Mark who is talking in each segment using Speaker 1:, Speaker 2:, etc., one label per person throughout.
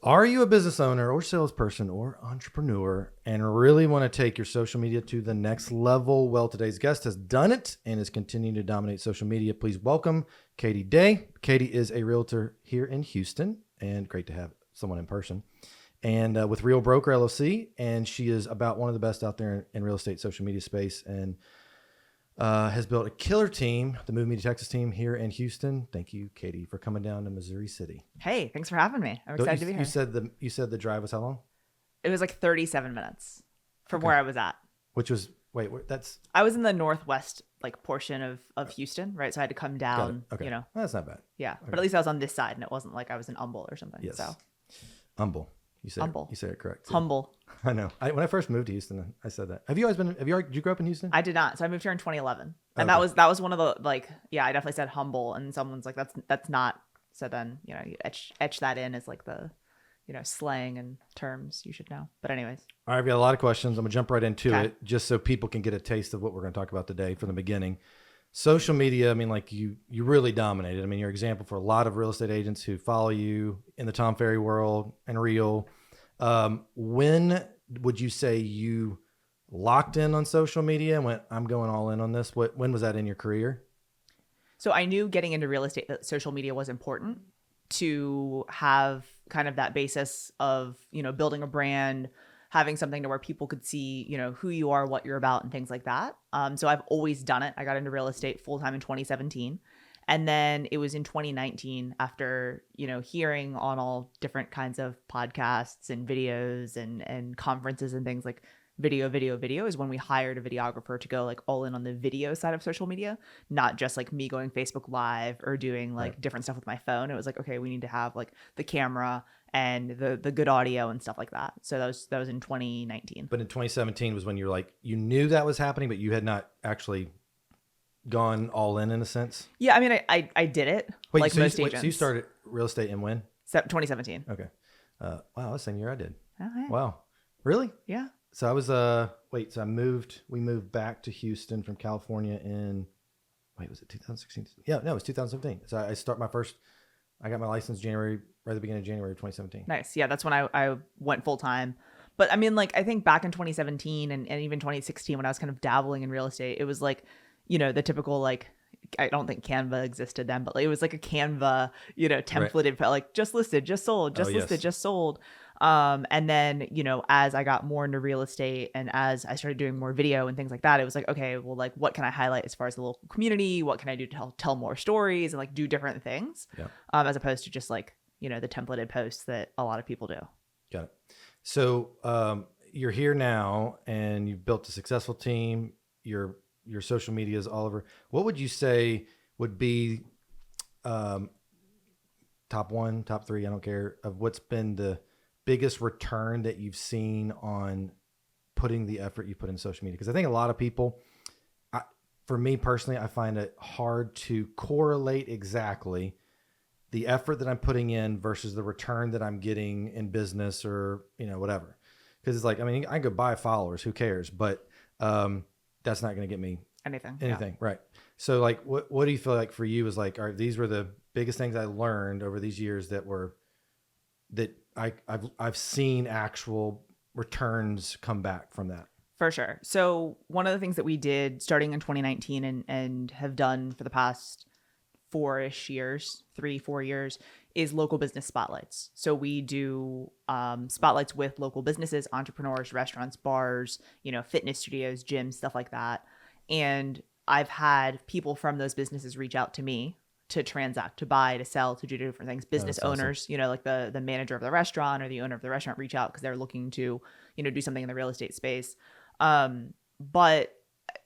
Speaker 1: Are you a business owner or salesperson or entrepreneur and really want to take your social media to the next level? Well, today's guest has done it and is continuing to dominate social media. Please welcome Katie Day. Katie is a realtor here in Houston, and great to have someone in person, and with Real Broker LLC. And she is about one of the best out there in real estate social media space, and has built a killer team, the Move Me to Texas team here in Houston. Thank you, Katie, for coming down to Missouri City.
Speaker 2: Hey, thanks for having me. I'm excited to be here.
Speaker 1: You said the drive was how long?
Speaker 2: It was like 37 minutes from where I was at.
Speaker 1: Which was
Speaker 2: I was in the northwest portion of Houston, right? So I had to come down.
Speaker 1: Okay.
Speaker 2: Well,
Speaker 1: that's not bad.
Speaker 2: Yeah,
Speaker 1: okay.
Speaker 2: But at least I was on this side, and it wasn't like I was in Humble or something.
Speaker 1: Yes.
Speaker 2: So
Speaker 1: Humble. You said
Speaker 2: Humble.
Speaker 1: You said it correct.
Speaker 2: Humble.
Speaker 1: I know. When I first moved to Houston, I said that. Did you grow up in Houston?
Speaker 2: I did not. So I moved here in 2011, and
Speaker 1: Okay.
Speaker 2: that was one of the I definitely said humble, and someone's like that's not. So then you etch that in as like the slang and terms you should know. But anyways.
Speaker 1: All right, I've got a lot of questions. I'm gonna jump right into
Speaker 2: Okay.
Speaker 1: it just so people can get a taste of what we're gonna talk about today from the beginning. Social media, I mean, you really dominated. I mean, you're an example for a lot of real estate agents who follow you in the Tom Ferry world and real. When would you say you locked in on social media and went, I'm going all in on this? When was that in your career?
Speaker 2: So I knew getting into real estate that social media was important to have kind of that basis of, building a brand, having something to where people could see, who you are, what you're about, and things like that. So I've always done it. I got into real estate full time in 2017. And then it was in 2019 after, hearing on all different kinds of podcasts and videos and conferences and things like video is when we hired a videographer to go all in on the video side of social media, not just me going Facebook Live or doing
Speaker 1: Right.
Speaker 2: different stuff with my phone. It was okay, we need to have the camera and the good audio and stuff like that. So that was in 2019.
Speaker 1: But in 2017 was when you're you knew that was happening, but you had not actually gone all in a sense.
Speaker 2: Yeah, I mean, I did it.
Speaker 1: Wait, so
Speaker 2: most
Speaker 1: you,
Speaker 2: agents.
Speaker 1: so you started real estate in when?
Speaker 2: 2017.
Speaker 1: Okay. Wow, that's the same year I did.
Speaker 2: Oh, hey.
Speaker 1: Wow. Really?
Speaker 2: Yeah.
Speaker 1: So I was, we moved back to Houston from California was it 2016? Yeah, no, it was 2017. So I got my license right at the beginning of January of 2017.
Speaker 2: Nice. Yeah, that's when I went full time. But I mean, I think back in 2017 and even 2016 when I was kind of dabbling in real estate, it was the typical I don't think Canva existed then, but it was a Canva, templated, right. Just listed, just sold, just listed,
Speaker 1: yes.
Speaker 2: just sold. And then, as I got more into real estate and as I started doing more video and things like that, it was okay, well, what can I highlight as far as the local community? What can I do to tell more stories and do different things?
Speaker 1: Yeah.
Speaker 2: As opposed to just the templated posts that a lot of people do.
Speaker 1: Got it. So, you're here now and you've built a successful team. Your social media is all over. What would you say would be, top one, top three, I don't care, of what's been the biggest return that you've seen on putting the effort you put in social media? Because I think a lot of people, for me personally, I find it hard to correlate exactly the effort that I'm putting in versus the return that I'm getting in business or, whatever. Because it's I can go buy followers, who cares? But that's not going to get me
Speaker 2: anything.
Speaker 1: Yeah. Right. So what do you feel for you is all right, these were the biggest things I learned over these years that I've seen actual returns come back from that.
Speaker 2: For sure. So one of the things that we did starting in 2019 and have done for the past 4 years, is local business spotlights. So we do spotlights with local businesses, entrepreneurs, restaurants, bars, fitness studios, gyms, stuff like that. And I've had people from those businesses reach out to me to transact, to buy, to sell, to do different things. Business owners, awesome. The manager of the restaurant or the owner of the restaurant reach out because they're looking to, do something in the real estate space. But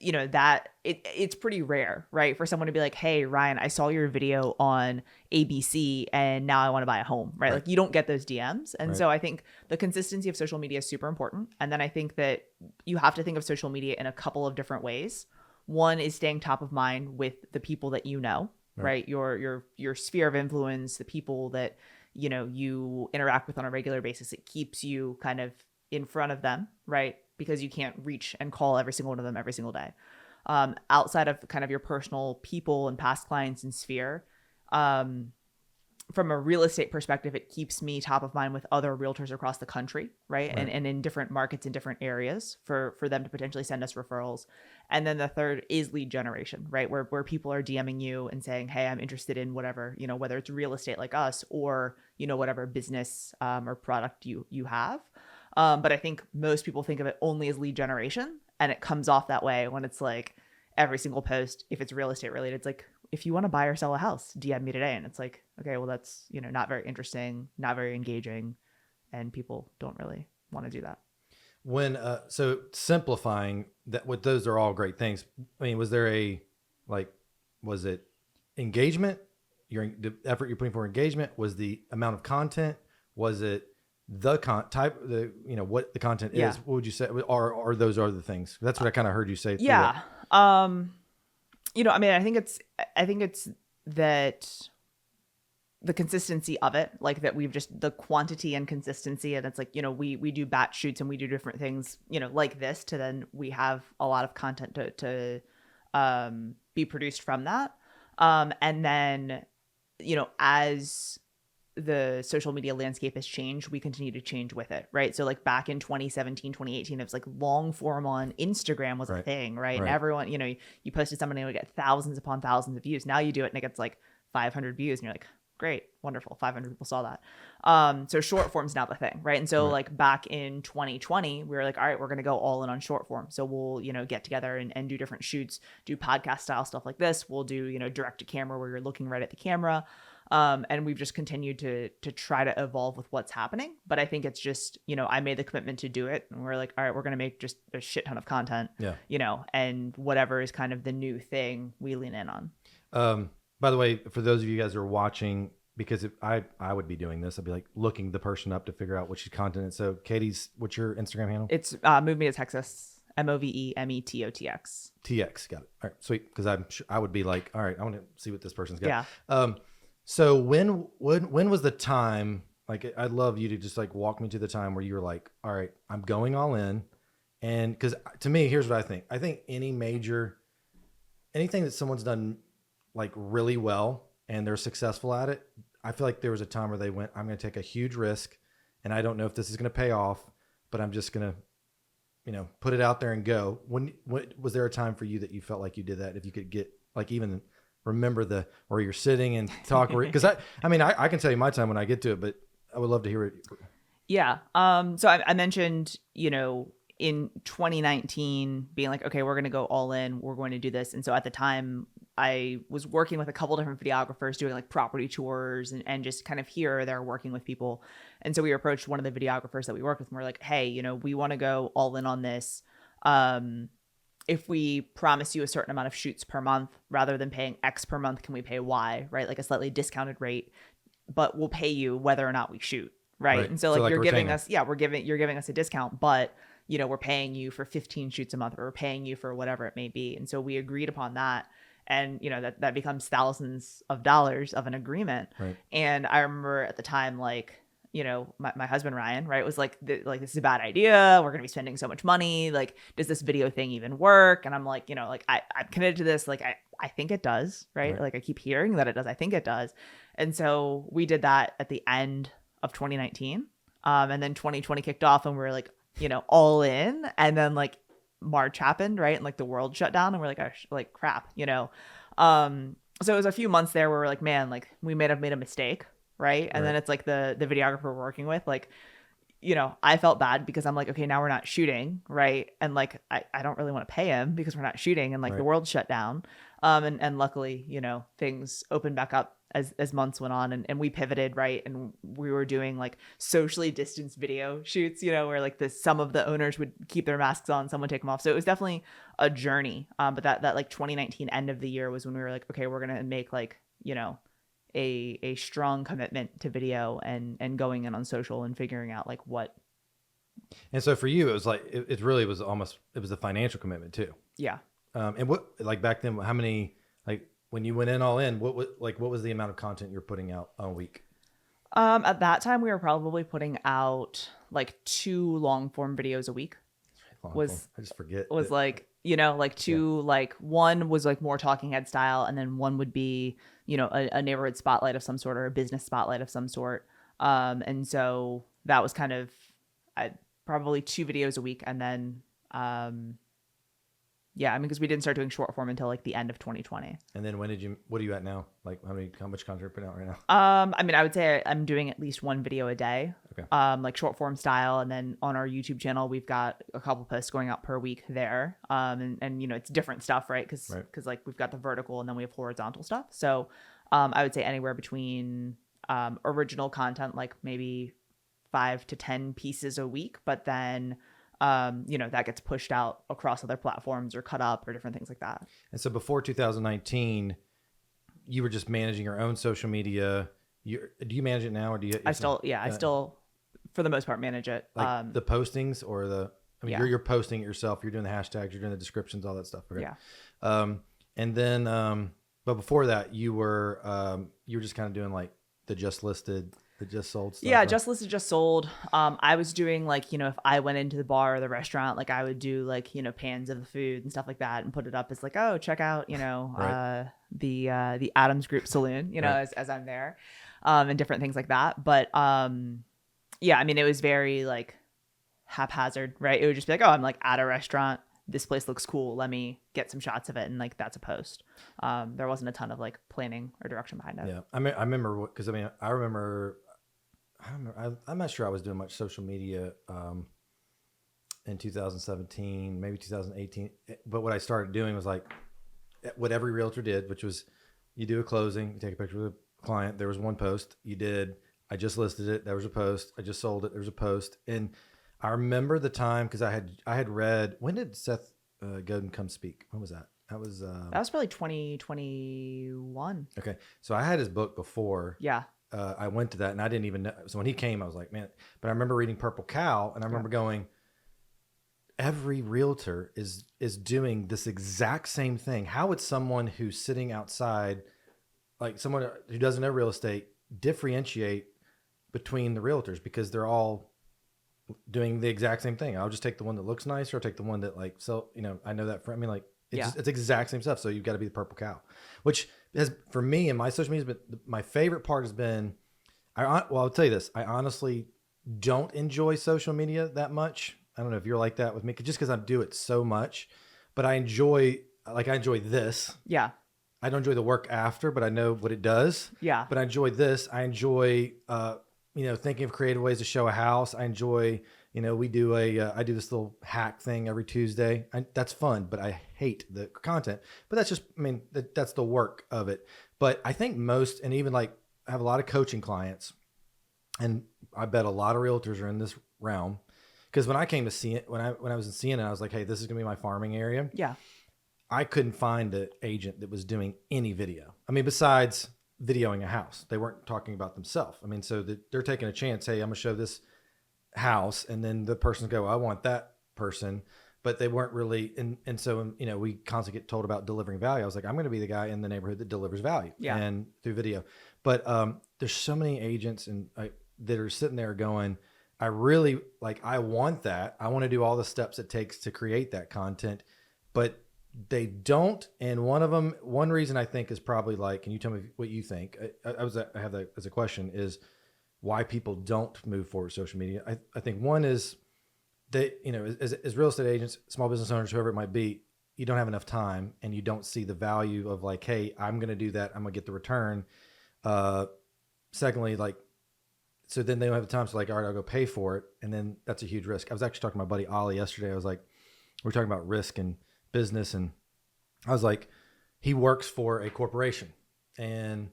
Speaker 2: that it's pretty rare, right? For someone to be hey, Ryan, I saw your video on ABC and now I want to buy a home, right? You don't get those DMs. And so I think the consistency of social media is super important. And then I think that you have to think of social media in a couple of different ways. One is staying top of mind with the people that right? Your sphere of influence, the people that, you interact with on a regular basis. It keeps you kind of in front of them, right? Because you can't reach and call every single one of them every single day. Outside of kind of your personal people and past clients and sphere, from a real estate perspective, it keeps me top of mind with other realtors across the country, right? And in different markets in different areas for them to potentially send us referrals. And then the third is lead generation, right? Where people are DMing you and saying, hey, I'm interested in whatever, whether it's real estate like us or, whatever business or product you have. But I think most people think of it only as lead generation, and it comes off that way when it's like every single post, if it's real estate related, it's like, if you want to buy or sell a house, DM me today. And it's like, okay, well, that's, not very interesting, not very engaging. And people don't really want to do that.
Speaker 1: So simplifying that, what those are all great things. I mean, was it engagement? The effort you're putting for engagement? Was the amount of content? Was it the what the content is? What would you say? Are those other things? That's what I kind of heard you say.
Speaker 2: Yeah. I think it's that the consistency of it, like that we've just the quantity and consistency. And it's like, we do batch shoots and we do different things, like this, to then we have a lot of content to be produced from that. And then, as the social media landscape has changed, we continue to change with it, right? So like back in 2017, 2018, it was like long form on Instagram was a thing, right? And everyone, you posted something and it would get thousands upon thousands of views. Now you do it and it gets like 500 views and you're like, great, wonderful, 500 people saw that. So short form's now the thing, right? And so like back in 2020, we were like, all right, we're going to go all in on short form. So we'll, get together and do different shoots, do podcast style stuff like this. We'll do, direct to camera where you're looking right at the camera. And we've just continued to try to evolve with what's happening. But I think it's just, I made the commitment to do it. And we're like, all right, we're going to make just a shit ton of content, and whatever is kind of the new thing we lean in on.
Speaker 1: By the way, for those of you guys who are watching, because if I would be doing this, I'd be like looking the person up to figure out which content. And so Katie's, what's your Instagram handle?
Speaker 2: It's Move Me to Texas, MoveMeToTX.
Speaker 1: TX, got it. All right, sweet. Because I would be like, all right, I want to see what this person's got.
Speaker 2: Yeah.
Speaker 1: So when was the time? Like, I'd love you to just like walk me to the time where you were like, all right, I'm going all in. And because to me, here's what I think. I think anything that someone's done like really well and they're successful at it, I feel like there was a time where they went, I'm going to take a huge risk and I don't know if this is going to pay off, but I'm just going to, put it out there and go. When was there a time for you that you felt like you did that? If you could get like even remember where you're sitting and talk, because I can tell you my time when I get to it, but I would love to hear it.
Speaker 2: Yeah. So I mentioned, in 2019 being like, okay, we're going to go all in, we're going to do this. And so at the time I was working with a couple different videographers doing like property tours and just kind of here or there working with people. And so we approached one of the videographers that we work with and we're like, hey, we want to go all in on this. If we promise you a certain amount of shoots per month, rather than paying X per month, can we pay Y, right? Like a slightly discounted rate, but we'll pay you whether or not we shoot. Right. And so like you're giving us, you're giving us a discount, but we're paying you for 15 shoots a month or we're paying you for whatever it may be. And so we agreed upon that. And, that becomes thousands of dollars of an agreement. Right. And I remember at the time, like, my husband, Ryan, right, was like, this is a bad idea. We're going to be spending so much money. Like, does this video thing even work? And I'm like, I'm committed to this. Like, I think it does. Right. Like I keep hearing that it does. I think it does. And so we did that at the end of 2019. And then 2020 kicked off and we were like, all in. And then like March happened, right? And like the world shut down and we're like, like crap, so it was a few months there where we're like, man, like we may have made a mistake. Right. And then it's like the videographer we're working with, like, I felt bad because I'm like, okay, now we're not shooting. Right. And like, I don't really want to pay him because we're not shooting and like the world shut down. And luckily, things opened back up as months went on and we pivoted. Right. And we were doing like socially distanced video shoots, where like some of the owners would keep their masks on, some would take them off. So it was definitely a journey. But that like 2019 end of the year was when we were like, okay, we're going to make like, a strong commitment to video and going in on social and figuring out like what.
Speaker 1: And so for you, it was like, it really was it was a financial commitment too.
Speaker 2: Yeah.
Speaker 1: And what, like back then, how many, like when you went in all in, what was the amount of content you're putting out a week?
Speaker 2: At that time we were probably putting out like 2 long form videos a week.
Speaker 1: I just forget.
Speaker 2: Was like you know, like two, like one was like more talking head style, and then one would be, you know, a neighborhood spotlight of some sort or a business spotlight of some sort. And so that was kind of probably 2 videos a week. And then, yeah, I mean, because we didn't start doing short form until like the end of 2020.
Speaker 1: And then what are you at now? Like how much content are you putting out right now?
Speaker 2: I mean, I would say I'm doing at least 1 video a day,
Speaker 1: Okay.
Speaker 2: like short form style. And then on our YouTube channel, we've got a couple posts going out per week there. And you know, it's different stuff, right? Because like we've got the vertical and then we have horizontal stuff. So I would say anywhere between original content, like maybe 5 to 10 pieces a week, but then you know, that gets pushed out across other platforms or cut up or different things like that.
Speaker 1: And so before 2019, you were just managing your own social media. Do you manage it now, or do you?
Speaker 2: I still, for the most part, manage it.
Speaker 1: Like the postings or I mean,
Speaker 2: Yeah.
Speaker 1: you're posting it yourself. You're doing the hashtags. You're doing the descriptions, all that stuff. Okay.
Speaker 2: Yeah.
Speaker 1: And then, but before that, you were just kind of doing like the just listed, the just sold stuff.
Speaker 2: Yeah,
Speaker 1: right?
Speaker 2: just listed, just sold. I was doing like, you know, if I went into the bar or the restaurant, like I would do like, you know, pans of the food and stuff like that and put it up as like, oh, check out, you know,
Speaker 1: Right.
Speaker 2: the Adams Group Saloon, you know,
Speaker 1: Right.
Speaker 2: as I'm there, and different things like that. But yeah, I mean, it was very like haphazard, right? It would just be like, oh, I'm like at a restaurant. This place looks cool. Let me get some shots of it. And like, that's a post. There wasn't a ton of like planning or direction behind it.
Speaker 1: Yeah. I remember because I remember, I'm not sure I was doing much social media in 2017, maybe 2018. But what I started doing was like what every realtor did, which was you do a closing, you take a picture of the client. There was one post you did. I just listed it. There was a post. I just sold it. There was a post. And I remember the time because I had read, when did Seth Godin come speak? When was that? That was
Speaker 2: probably 2021.
Speaker 1: Okay. So I had his book before.
Speaker 2: Yeah.
Speaker 1: I went to that and I didn't even know. So when he came, I was like, man, but I remember reading Purple Cow and I remember going, every realtor is doing this exact same thing. How would someone who's sitting outside, like someone who doesn't know real estate, differentiate between the realtors? Because they're all doing the exact same thing. I'll just take the one that looks nicer, or take the one that like, so, you know, I know that for, I mean, like, it's exact same stuff. So you've got to be the Purple Cow, which has, for me and my social media, but my favorite part has been, I'll tell you this. I honestly don't enjoy social media that much. I don't know if you're like that with me, just because I do it so much, but I enjoy this.
Speaker 2: Yeah.
Speaker 1: I don't enjoy the work after, but I know what it does.
Speaker 2: Yeah.
Speaker 1: But I enjoy this. I enjoy, you know, thinking of creative ways to show a house. I enjoy, you know, I do this little hack thing every Tuesday. That's fun, but I hate the content. But that's just, I mean, that's the work of it. But I think most, and even like I have a lot of coaching clients, and I bet a lot of realtors are in this realm. Because when I came to see it, when I was in CNN, I was like, hey, this is gonna be my farming area.
Speaker 2: Yeah.
Speaker 1: I couldn't find an agent that was doing any video. I mean, besides videoing a house, they weren't talking about themselves. I mean, so they're taking a chance. Hey, I'm gonna show this house, and then the person go, I want that person, but they weren't really. And so, you know, we constantly get told about delivering value. I was like, I'm going to be the guy in the neighborhood that delivers value, and through video. But there's so many agents that are sitting there going, I really like, I want that. I want to do all the steps it takes to create that content, but they don't. And one reason I think is probably like, can you tell me what you think? I have that as a question, is why people don't move forward with social media. I think one is that, you know, as real estate agents, small business owners, whoever it might be, you don't have enough time and you don't see the value of like, hey, I'm going to do that. I'm going to get the return. Secondly, like, so then they don't have the time. So like, all right, I'll go pay for it. And then that's a huge risk. I was actually talking to my buddy Ollie yesterday. I was like, we were talking about risk and business. And I was like, he works for a corporation and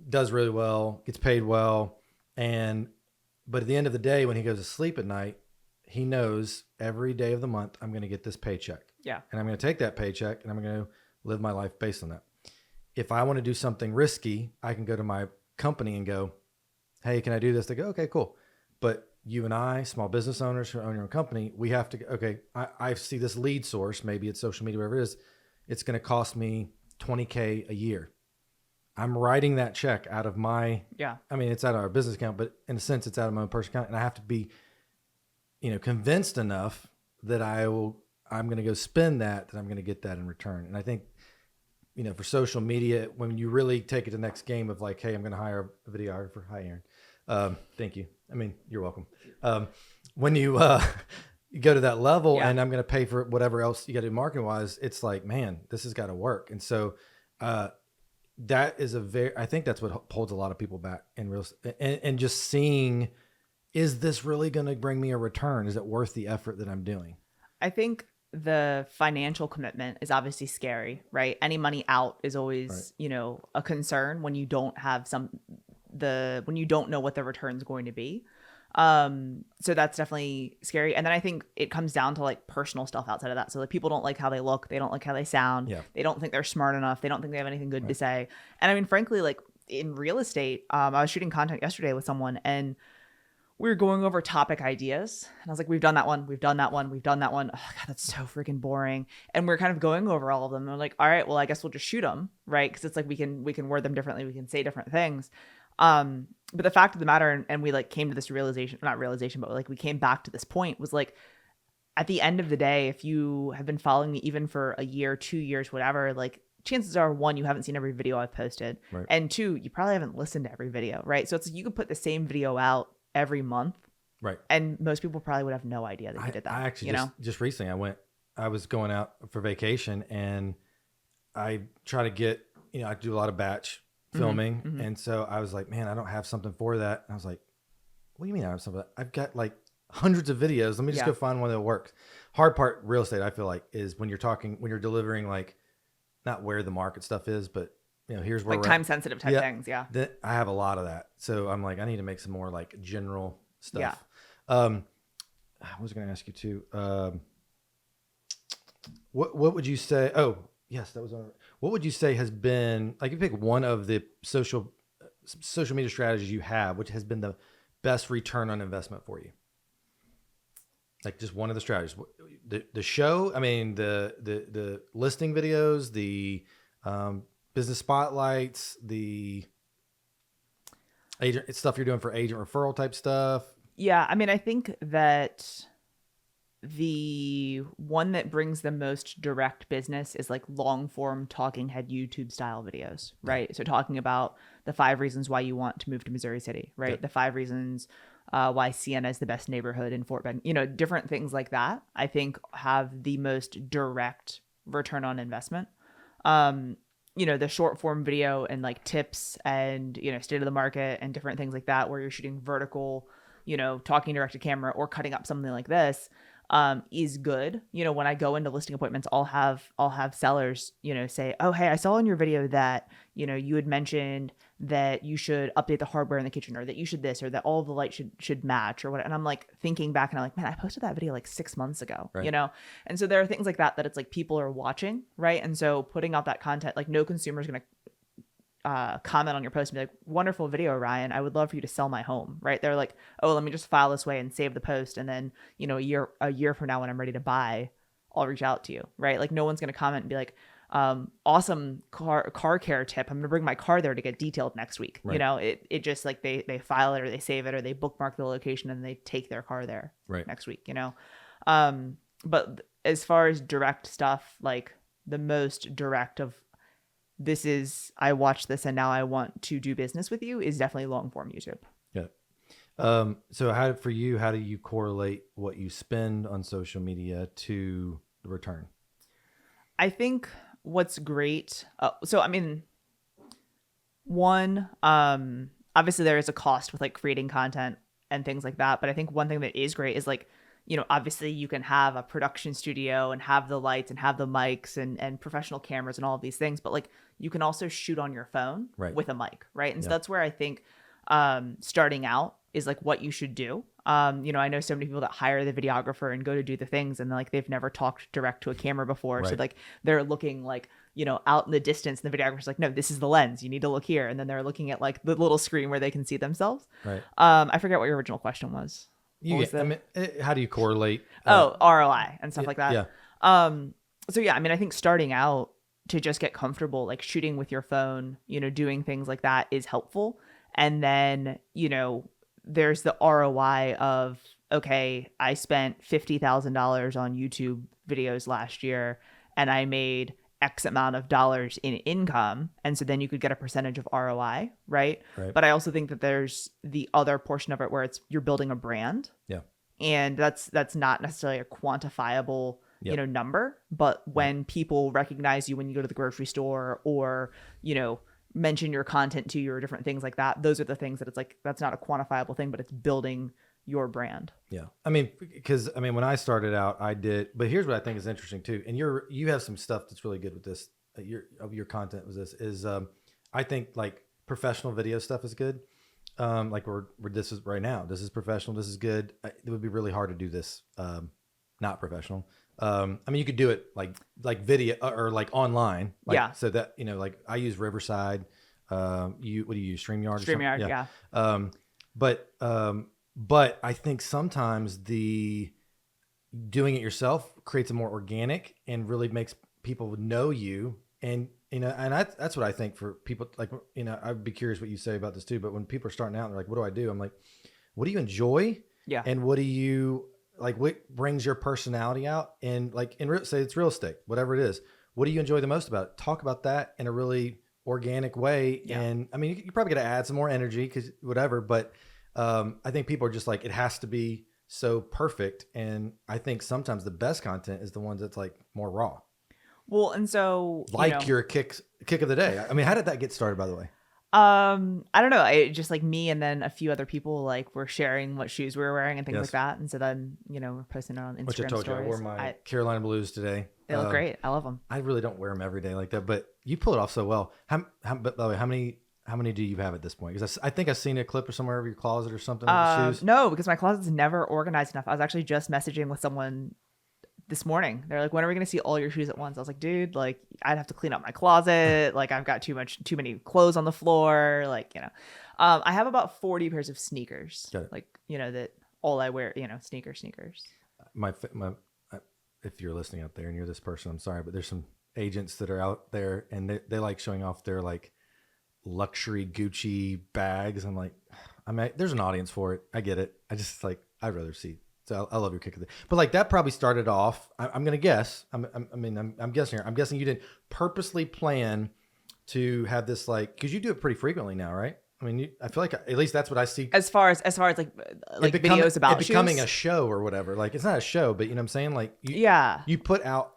Speaker 1: does really well, gets paid well. But at the end of the day, when he goes to sleep at night, he knows every day of the month, I'm going to get this paycheck.
Speaker 2: Yeah. And
Speaker 1: I'm going to take that paycheck and I'm going to live my life based on that. If I want to do something risky, I can go to my company and go, hey, can I do this? They go, okay, cool. But you and I, small business owners who own your own company, we have to go, okay, I see this lead source, maybe it's social media, whatever it is, it's going to cost me $20K a year. I'm writing that check out of my, I mean, it's out of our business account, but in a sense, it's out of my own personal account. And I have to be, you know, convinced enough that I'm going to go spend that, then I'm going to get that in return. And I think, for social media, when you really take it to the next game of like, hey, I'm going to hire a videographer. Hi, Aaron. Thank you. I mean, you're welcome. When you go to that level and I'm going to pay for whatever else you got to do marketing wise, it's like, man, this has got to work. And so that is I think that's what holds a lot of people back in real estate, and just seeing, is this really going to bring me a return? Is it worth the effort that I'm doing?
Speaker 2: I think the financial commitment is obviously scary, right? Any money out is always, a concern when you don't have when you don't know what the return is going to be. So that's definitely scary. And then I think it comes down to like personal stuff outside of that. So like people don't like how they look. They don't like how they sound.
Speaker 1: Yeah.
Speaker 2: They don't think they're smart enough. They don't think they have anything good to say. And I mean, frankly, like in real estate, I was shooting content yesterday with someone and we were going over topic ideas. And I was like, we've done that one. We've done that one. We've done that one. Oh God, that's so freaking boring. And we're kind of going over all of them. And we're like, all right, well, I guess we'll just shoot them. Right. Cause it's like, we can word them differently. We can say different things. But the fact of the matter, and we like came to this realization, not realization, but like we came back to this point, was like, at the end of the day, if you have been following me even for a year, 2 years, whatever, like chances are, one, you haven't seen every video I've posted. Right. And two, you probably haven't listened to every video. Right. So it's like you could put the same video out every month.
Speaker 1: Right.
Speaker 2: And most people probably would have no idea that you did that.
Speaker 1: I actually just recently I was going out for vacation and I try to get, I do a lot of batch filming. Mm-hmm. And so I was like, man, I don't have something for that. And I was like, what do you mean I have something? I've got like hundreds of videos. Let me just go find one that works. Hard part real estate, I feel like, is when you're delivering, like, not where the market stuff is, but here's where
Speaker 2: like time sensitive type things. Yeah.
Speaker 1: I have a lot of that. So I'm like, I need to make some more like general stuff.
Speaker 2: Yeah.
Speaker 1: I was going to ask you too. What would you say? Oh, yes, that was on. What would you say has been, like, if you pick one of the social media strategies you have, which has been the best return on investment for you? Like just one of the strategies, the show. I mean, the listing videos, the business spotlights, the agent stuff you're doing for agent referral type stuff.
Speaker 2: Yeah, I mean, I think that the one that brings the most direct business is like long form talking head YouTube style videos, right? So talking about the 5 reasons why you want to move to Missouri City, right? Yep. The 5 reasons why Siena is the best neighborhood in Fort Bend, different things like that, I think have the most direct return on investment. The short form video and like tips and, state of the market and different things like that, where you're shooting vertical, talking direct to camera or cutting up something like this, is good. When I go into listing appointments, I'll have sellers, say, oh, hey, I saw in your video that, you had mentioned that you should update the hardware in the kitchen, or that you should this, or that all of the lights should match or what. And I'm like thinking back and I'm like, man, I posted that video like 6 months ago, right. And so there are things like that it's like people are watching. Right. And so putting out that content, like no consumer is going to comment on your post and be like, wonderful video, Ryan, I would love for you to sell my home. Right. They're like, oh, let me just file this way and save the post. And then, a year from now, when I'm ready to buy, I'll reach out to you. Right. Like no one's going to comment and be like, awesome car care tip. I'm going to bring my car there to get detailed next week. Right. It just like they file it or they save it or they bookmark the location and they take their car there next week, but as far as direct stuff, like the most direct of, this is, I watched this and now I want to do business with you, is definitely long form YouTube.
Speaker 1: Yeah. So how do you correlate what you spend on social media to the return?
Speaker 2: I think what's great. So, I mean, one, obviously there is a cost with like creating content and things like that. But I think one thing that is great is like, obviously you can have a production studio and have the lights and have the mics and professional cameras and all of these things, but like you can also shoot on your phone with a mic. Right. And so that's where I think, starting out is like what you should do. I know so many people that hire the videographer and go to do the things and like they've never talked direct to a camera before. Right. So like they're looking like, out in the distance and the videographer's like, no, this is the lens. You need to look here. And then they're looking at like the little screen where they can see themselves. Right. I forget what your original question was.
Speaker 1: How do you correlate?
Speaker 2: ROI and stuff like that.
Speaker 1: Yeah.
Speaker 2: So yeah, I mean, I think starting out to just get comfortable, like shooting with your phone, doing things like that is helpful. And then, there's the ROI of okay, I spent $50,000 on YouTube videos last year and I made X amount of dollars in income. And so then you could get a percentage of ROI, right?
Speaker 1: Right.
Speaker 2: But I also think that there's the other portion of it where it's you're building a brand.
Speaker 1: Yeah.
Speaker 2: And that's not necessarily a quantifiable,
Speaker 1: Yep.
Speaker 2: number. But when people recognize you when you go to the grocery store or, mention your content to you or different things like that, those are the things that it's like, that's not a quantifiable thing, but it's building your brand.
Speaker 1: Yeah. I mean, because when I started out, I did, but here's what I think is interesting too. And you have some stuff that's really good with this. Your content was this is, I think like professional video stuff is good. Like we're this is right now, this is professional. This is good. It would be really hard to do this, not professional. You could do it like video or like online. Like,
Speaker 2: Yeah.
Speaker 1: So that, like I use Riverside. What do you use? StreamYard? Or something?
Speaker 2: StreamYard, yeah.
Speaker 1: But I think sometimes the doing it yourself creates a more organic and really makes people know you. And, that's what I think for people like, I'd be curious what you say about this too. But when people are starting out, they're like, what do I do? I'm like, what do you enjoy?
Speaker 2: Yeah.
Speaker 1: And what do you like, what brings your personality out? And like, say it's real estate, whatever it is, what do you enjoy the most about it? Talk about that in a really organic way.
Speaker 2: Yeah.
Speaker 1: And you probably got to add some more energy because whatever, but I think people are just like, it has to be so perfect. And I think sometimes the best content is the ones that's like more raw.
Speaker 2: Well, and so
Speaker 1: Like your kick of the day. How did that get started, by the way?
Speaker 2: I don't know. I just like me and then a few other people like were sharing what shoes we were wearing and things
Speaker 1: Yes.
Speaker 2: like that. And so then, we're posting it on Instagram
Speaker 1: Which I told
Speaker 2: stories.
Speaker 1: you, I wore my Carolina Blues today.
Speaker 2: They look great. I love them.
Speaker 1: I really don't wear them every day like that, but you pull it off so well. But by the way, how many do you have at this point? Because I think I've seen a clip or somewhere of your closet or something with shoes.
Speaker 2: No, because my closet's never organized enough. I was actually just messaging with someone this morning. They're like, when are we going to see all your shoes at once? I was like, dude, like I'd have to clean up my closet. Like I've got too many clothes on the floor. Like, I have about 40 pairs of sneakers.
Speaker 1: Got it.
Speaker 2: Like, that all I wear, sneakers.
Speaker 1: My if you're listening out there and you're this person, I'm sorry, but there's some agents that are out there and they like showing off their like luxury Gucci bags. I'm like, there's an audience for it. I get it. I just like, I'd rather see. So I love your kick of the, but like that probably started off. I'm going to guess. I'm guessing here. I'm guessing you didn't purposely plan to have this like, cause you do it pretty frequently now, right? I feel like at least that's what I see.
Speaker 2: As far as like videos about
Speaker 1: it becoming
Speaker 2: shoes.
Speaker 1: a show or whatever. Like it's not a show, but you know what I'm saying? Like
Speaker 2: Yeah.
Speaker 1: you put out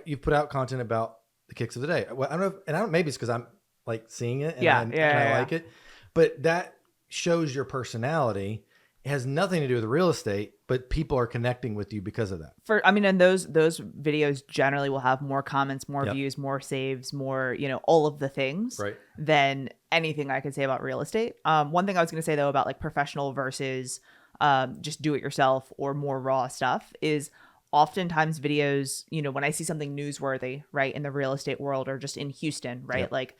Speaker 1: you put out content about the kicks of the day. Well, I don't know, and I don't, maybe it's because I'm like seeing it and I like it, but that shows your personality. It has nothing to do with real estate, but people are connecting with you because of that.
Speaker 2: And those videos generally will have more comments, more views, more saves, more, all of the things
Speaker 1: Right.
Speaker 2: than anything I could say about real estate. One thing I was going to say though about like professional versus just do it yourself or more raw stuff is oftentimes videos, when I see something newsworthy, right, in the real estate world or just in Houston, right,
Speaker 1: Yep.
Speaker 2: like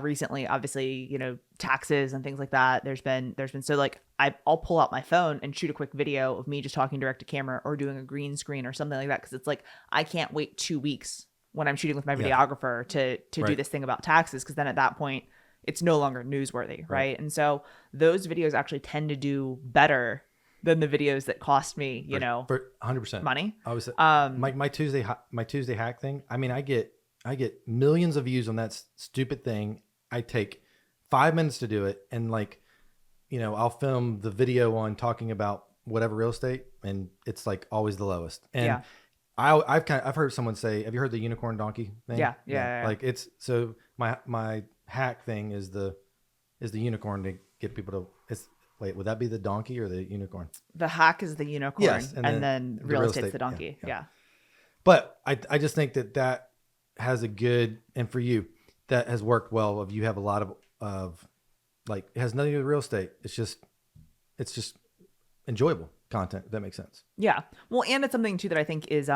Speaker 2: recently, obviously, taxes and things like that. There's been so like I'll pull out my phone and shoot a quick video of me just talking direct to camera or doing a green screen or something like that because it's like I can't wait 2 weeks when I'm shooting with my videographer to
Speaker 1: Right.
Speaker 2: do this thing about taxes because then at that point it's no longer newsworthy, right? And so those videos actually tend to do better than the videos that cost me,
Speaker 1: for 100%
Speaker 2: money.
Speaker 1: I was my Tuesday hack thing. I get millions of views on that stupid thing. I take 5 minutes to do it, and like, I'll film the video on talking about whatever real estate, and it's like always the lowest. And
Speaker 2: Yeah.
Speaker 1: I've heard someone say, "Have you heard the unicorn donkey thing?"
Speaker 2: Yeah.
Speaker 1: Like it's so my hack thing is the unicorn to get people to. Wait, would that be the donkey or the unicorn?
Speaker 2: The hack is the unicorn,
Speaker 1: Yes,
Speaker 2: and then
Speaker 1: the
Speaker 2: real
Speaker 1: real
Speaker 2: estate's
Speaker 1: estate,
Speaker 2: the donkey.
Speaker 1: yeah.
Speaker 2: Yeah.
Speaker 1: But I just think that has a good, and for you, that has worked well. Of you have a lot of like, it has nothing to do with real estate. It's just enjoyable content, if that makes sense.
Speaker 2: Yeah. Well, and it's something too that I think is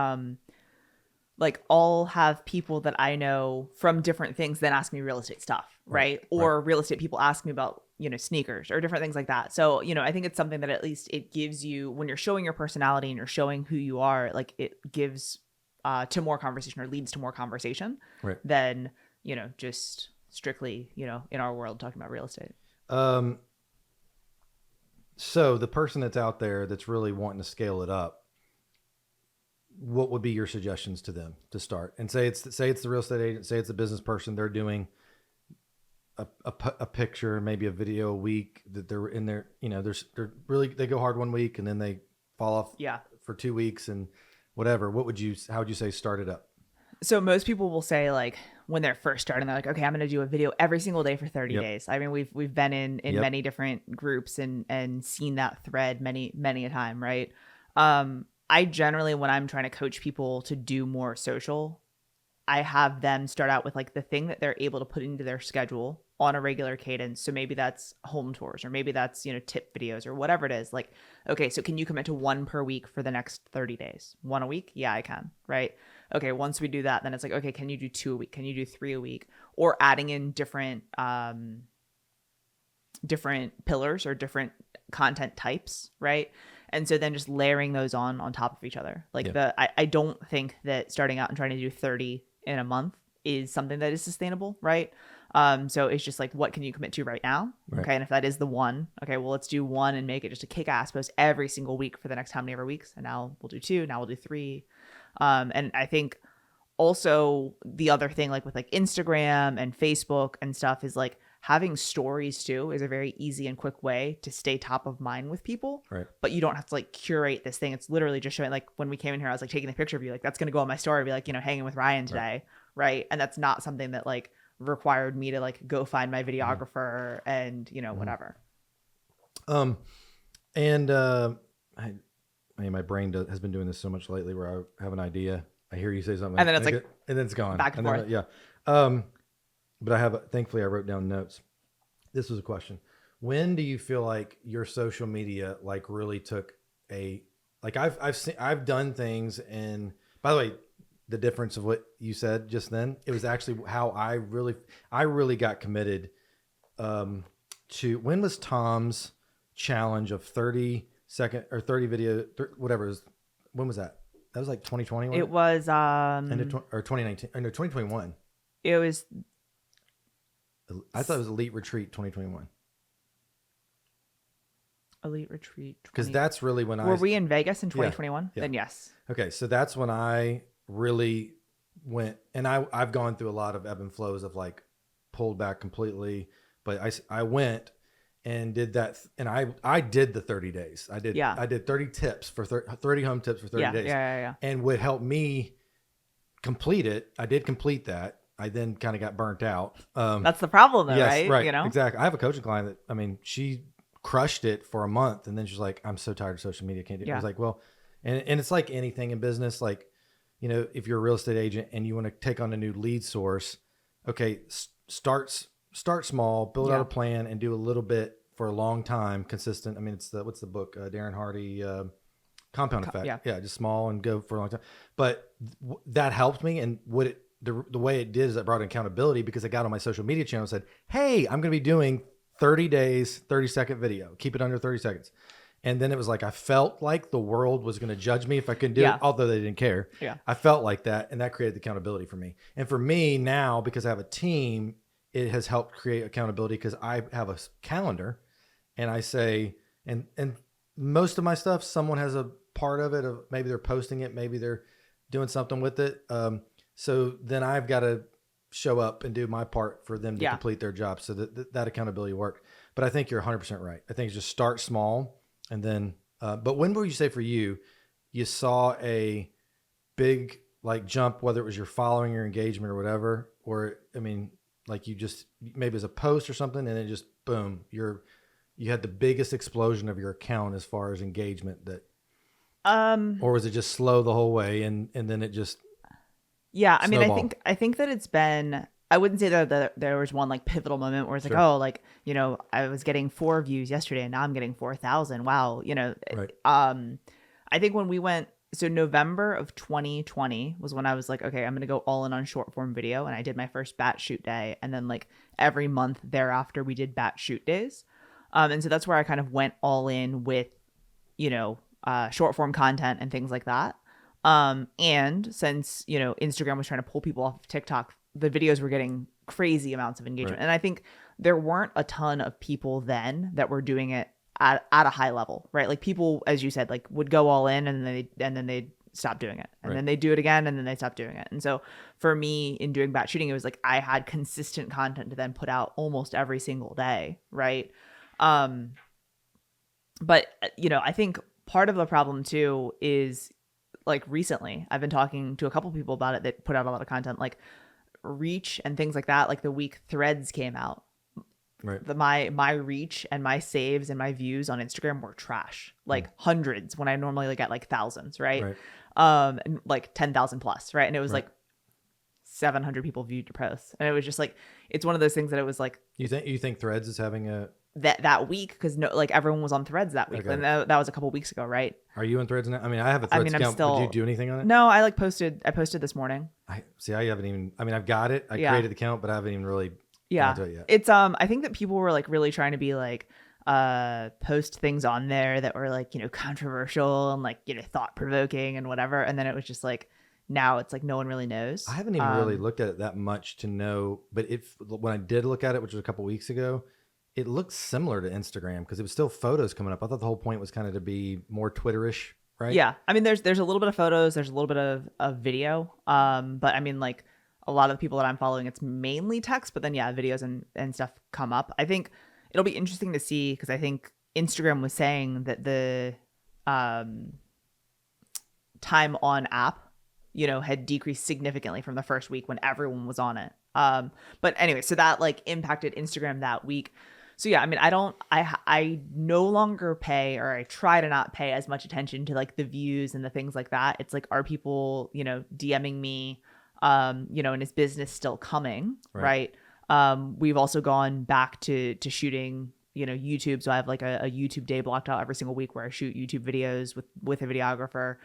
Speaker 2: like I'll have people that I know from different things then ask me real estate stuff, right? Or real estate people ask me about, sneakers or different things like that. So, I think it's something that at least it gives you when you're showing your personality and you're showing who you are, like it gives to more conversation or leads to more conversation than, just strictly, in our world talking about real estate.
Speaker 1: So the person that's out there that's really wanting to scale it up, what would be your suggestions to them to start? And say it's the real estate agent, say it's a business person, they're doing a picture, maybe a video a week that they're in there, they're really, they go hard one week and then they fall off for 2 weeks and whatever. How would you say start it up?
Speaker 2: So most people will say, like, when they're first starting, they're like, okay, I'm going to do a video every single day for 30 days. I mean, we've been in many different groups and seen that thread many a time. Right. I generally, when I'm trying to coach people to do more social, I have them start out with like the thing that they're able to put into their schedule on a regular cadence. So maybe that's home tours, or maybe that's, tip videos or whatever it is. Like, okay, so can you commit to one per week for the next 30 days? One a week? Yeah, I can. Right. Okay. Once we do that, then it's like, okay, can you do 2 a week? Can you do 3 a week? Or adding in different pillars or different content types. Right. And so then just layering those on top of each other. Like I don't think that starting out and trying to do 30 in a month is something that is sustainable. Right. So it's just like, what can you commit to right now? Right. Okay. And if that is the one, okay, well, let's do one and make it just a kick-ass post every single week for the next how many ever weeks. And now we'll do 2, now we'll do 3. And I think also the other thing, like with like Instagram and Facebook and stuff, is like having stories too is a very easy and quick way to stay top of mind with people.
Speaker 1: Right.
Speaker 2: But you don't have to like curate this thing. It's literally just showing, like when we came in here, I was like taking a picture of you, like that's going to go on my story, be like, hanging with Ryan today. Right. And that's not something that like required me to like go find my videographer and whatever.
Speaker 1: My brain has been doing this so much lately where I have an idea, I hear you say something,
Speaker 2: and then it's like,
Speaker 1: and then it's gone
Speaker 2: back and forth.
Speaker 1: But thankfully I wrote down notes. This was a question: when do you feel like your social media like really took I've done things, and by the way, the difference of what you said just then, it was actually how I really got committed to, when was Tom's challenge of 30-second or 30 video, whatever it was, when was that? That was like 2020.
Speaker 2: It was
Speaker 1: or 2019, or no, 2021.
Speaker 2: It was,
Speaker 1: I thought it was Elite Retreat 2021.
Speaker 2: Elite Retreat,
Speaker 1: because that's really when
Speaker 2: were we in Vegas in 2021?
Speaker 1: Yeah.
Speaker 2: Then yes.
Speaker 1: Okay, so that's when I really went, and I've gone through a lot of ebb and flows of like pulled back completely, but I went and did that, and I did the 30 days. I did 30 tips for 30 home tips for 30 days.
Speaker 2: Yeah.
Speaker 1: And what helped me complete it, I did complete that. I then kind of got burnt out.
Speaker 2: That's the problem though,
Speaker 1: yes,
Speaker 2: right?
Speaker 1: Exactly. I have a coaching client that, she crushed it for a month, and then she's like, I'm so tired of social media, can't do it. I was like, well, and it's like anything in business, like, if you're a real estate agent and you want to take on a new lead source, okay, start small, build out a plan, and do a little bit for a long time, consistent. I mean, what's the book, Darren Hardy, Compound Effect. Yeah, just small and go for a long time. But that helped me, and the way it did is it brought accountability, because I got on my social media channel and said, hey, I'm going to be doing 30 days, 30-second video. Keep it under 30 seconds. And then it was like, I felt like the world was going to judge me if I couldn't do it, although they didn't care.
Speaker 2: Yeah.
Speaker 1: I felt like that, and that created accountability for me. And for me now, because I have a team, it has helped create accountability, because I have a calendar, and I say, and most of my stuff, someone has a part of it, of maybe they're posting it, maybe they're doing something with it. So then I've got to show up and do my part for them to complete their job. So that accountability worked. But I think you're 100% right. I think just start small. And then, but when would you say for you saw a big like jump, whether it was your following, your engagement, or whatever, or like you just maybe as a post or something, and then just boom, you had the biggest explosion of your account as far as engagement, that, or was it just slow the whole way, and then it just snowballed?
Speaker 2: I think that it's been, I wouldn't say that there was one like pivotal moment where it's like, oh, like, I was getting 4 views yesterday and now I'm getting 4,000. Wow.
Speaker 1: Right.
Speaker 2: I think when we went, so November of 2020 was when I was like, okay, I'm going to go all in on short form video. And I did my first batch shoot day. And then like every month thereafter, we did batch shoot days. And so that's where I kind of went all in with, short form content and things like that. And since, Instagram was trying to pull people off of TikTok, the videos were getting crazy amounts of engagement.
Speaker 1: Right.
Speaker 2: And I think there weren't a ton of people then that were doing it at a high level, right? Like people, as you said, like would go all in and then they'd stop doing it, and then they do it again, and then they stop doing it. And so for me, in doing batch shooting, it was like I had consistent content to then put out almost every single day, right? But I think part of the problem too is like recently I've been talking to a couple people about it that put out a lot of content, like reach and things like that. Like the week Threads came out,
Speaker 1: Right.
Speaker 2: my reach and my saves and my views on Instagram were trash, like hundreds when I normally like get like thousands, right? And like 10,000 plus, right? And it was like 700 people viewed your posts, and it was just like it's one of those things that it was like
Speaker 1: You think Threads is having a?
Speaker 2: that week because like everyone was on Threads that week,
Speaker 1: Okay.
Speaker 2: and that was a couple weeks ago, right?
Speaker 1: Are you in Threads now? I mean, I have a Threads
Speaker 2: I'm
Speaker 1: account.
Speaker 2: still-
Speaker 1: Would you do anything on it?
Speaker 2: No, I posted this morning.
Speaker 1: I haven't even. I mean, I've got it. I created the account, but I haven't even really.
Speaker 2: Yeah,
Speaker 1: gone to it yet.
Speaker 2: it's I think that people were like really trying to be like post things on there that were like controversial and like thought provoking and whatever, and then it was just like now it's like no one really knows.
Speaker 1: I haven't even really looked at it that much to know, but when I did look at it, which was a couple weeks ago, it looked similar to Instagram because it was still photos coming up. I thought the whole point was kind of to be more Twitterish, right?
Speaker 2: Yeah, I mean, there's a little bit of photos, there's a little bit of video, but I mean, like a lot of the people that I'm following, it's mainly text, but then yeah, videos and stuff come up. I think it'll be interesting to see because I think Instagram was saying that the time on app, had decreased significantly from the first week when everyone was on it. But anyway, so that like impacted Instagram that week. So yeah, I mean, I no longer pay, or I try to not pay as much attention to like the views and the things like that. It's like, are people, DMing me, and is business still coming? Right. We've also gone back to shooting, YouTube. So I have like a YouTube day blocked out every single week where I shoot YouTube videos with a videographer,